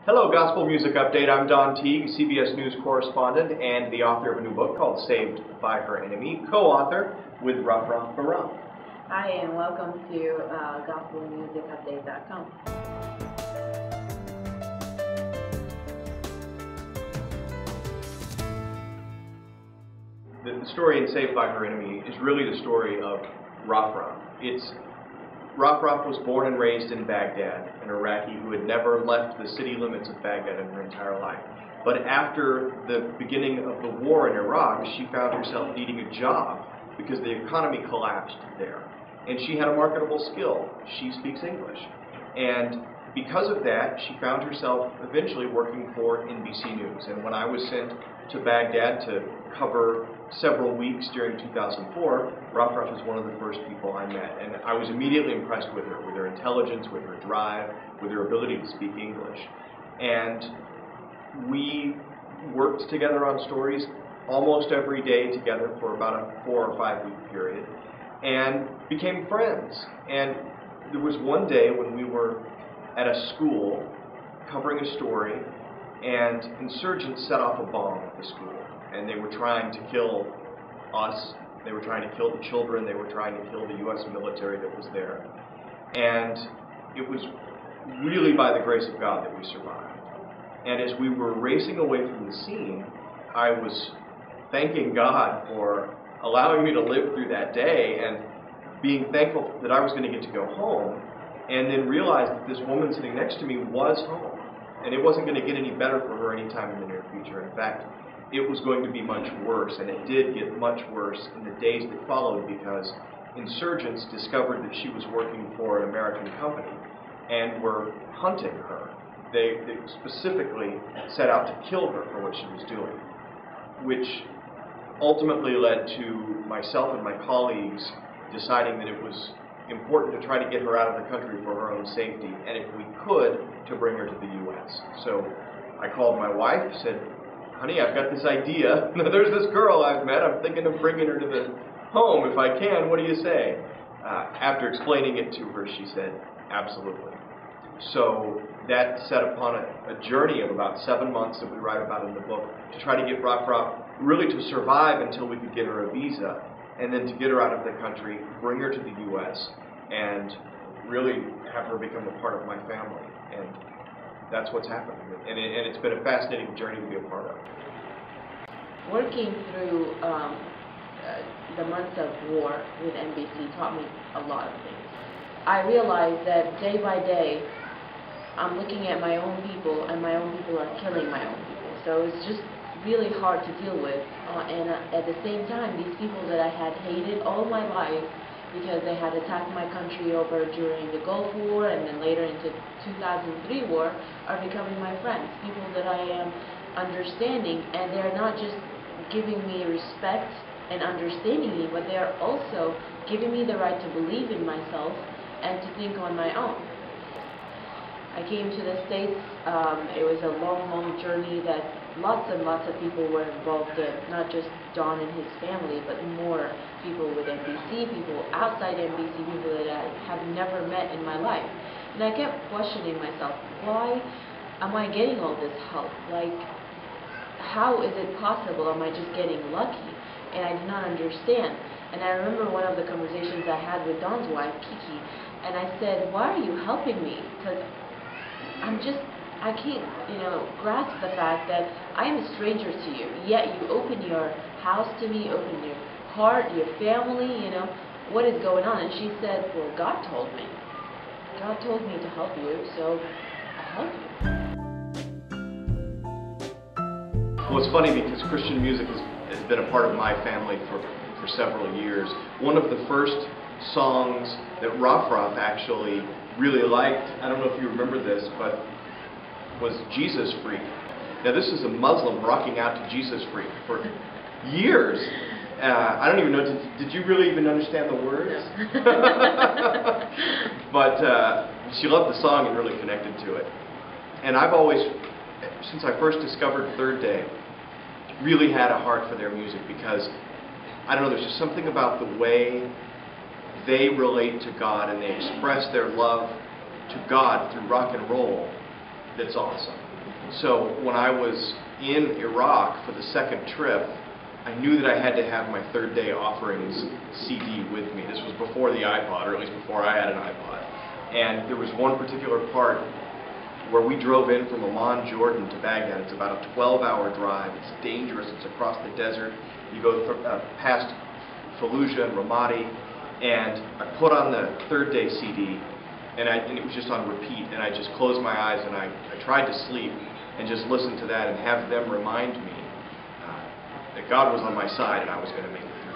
Hello, Gospel Music Update. I'm Don Teague, CBS News correspondent and the author of a new book called Saved by Her Enemy, co-author with Rafraf Barrak. Hi, and welcome to gospelmusicupdate.com. The story in Saved by Her Enemy is really the story of Rafraf. Rafraf was born and raised in Baghdad, an Iraqi who had never left the city limits of Baghdad in her entire life. But after the beginning of the war in Iraq, she found herself needing a job because the economy collapsed there. And she had a marketable skill. She speaks English. And because of that, she found herself eventually working for NBC News. And when I was sent to Baghdad to cover several weeks during 2004, Rafraf was one of the first people I met. And I was immediately impressed with her intelligence, with her drive, with her ability to speak English. And we worked together on stories almost every day together for about a 4 or 5 week period and became friends. And there was one day when we were at a school covering a story, and insurgents set off a bomb at the school. And they were trying to kill us, they were trying to kill the children, they were trying to kill the U.S. military that was there. And it was really by the grace of God that we survived. And as we were racing away from the scene, I was thanking God for allowing me to live through that day and being thankful that I was going to get to go home, and then realized that this woman sitting next to me was home. And it wasn't going to get any better for her anytime in the near future. In fact, it was going to be much worse, and it did get much worse in the days that followed because insurgents discovered that she was working for an American company and were hunting her. They specifically set out to kill her for what she was doing, which ultimately led to myself and my colleagues deciding that it was important to try to get her out of the country for her own safety, and if we could, to bring her to the U.S. So I called my wife, said, "Honey, I've got this idea. There's this girl I've met. I'm thinking of bringing her to the home if I can. What do you say?" After explaining it to her, she said, "Absolutely." So that set upon a journey of about 7 months that we write about in the book to try to get Rafraf really to survive until we could get her a visa, and then to get her out of the country, bring her to the U.S., and really have her become a part of my family. And that's what's happened. And it's been a fascinating journey to be a part of. Working through the months of war with NBC taught me a lot of things. I realized that day by day, I'm looking at my own people, and my own people are killing my own people. So it's just really hard to deal with. And at the same time, these people that I had hated all my life because they had attacked my country over during the Gulf War and then later into 2003 war are becoming my friends, people that I am understanding, and they're not just giving me respect and understanding me, but they are also giving me the right to believe in myself and to think on my own. I came to the States. It was a long journey that lots and lots of people were involved in, not just Don and his family, but more people with NBC, people outside NBC, people that I have never met in my life. And I kept questioning myself, why am I getting all this help? Like, how is it possible? Am I just getting lucky? And I did not understand. And I remember one of the conversations I had with Don's wife, Kiki, and I said, "Why are you helping me? Because I can't, grasp the fact that I am a stranger to you, yet you open your house to me, open your heart, your family, what is going on?" And she said, "Well, God told me. God told me to help you, so I help you." Well, it's funny because Christian music has been a part of my family for several years. One of the first songs that Rafraf actually really liked, I don't know if you remember this, but was Jesus Freak. Now this is a Muslim rocking out to Jesus Freak for years. I don't even know, did you really even understand the words? No. But she loved the song and really connected to it. And I've always, since I first discovered Third Day, really had a heart for their music because, I don't know, there's just something about the way they relate to God and they express their love to God through rock and roll that's awesome. So when I was in Iraq for the second trip, I knew that I had to have my Third Day Offerings CD with me. This was before the iPod, or at least before I had an iPod. And there was one particular part where we drove in from Amman, Jordan to Baghdad. It's about a 12-hour drive. It's dangerous. It's across the desert. You go past Fallujah and Ramadi. And I put on the Third Day CD, and it was just on repeat. And I just closed my eyes, and I tried to sleep and just listen to that and have them remind me that God was on my side and I was going to make it.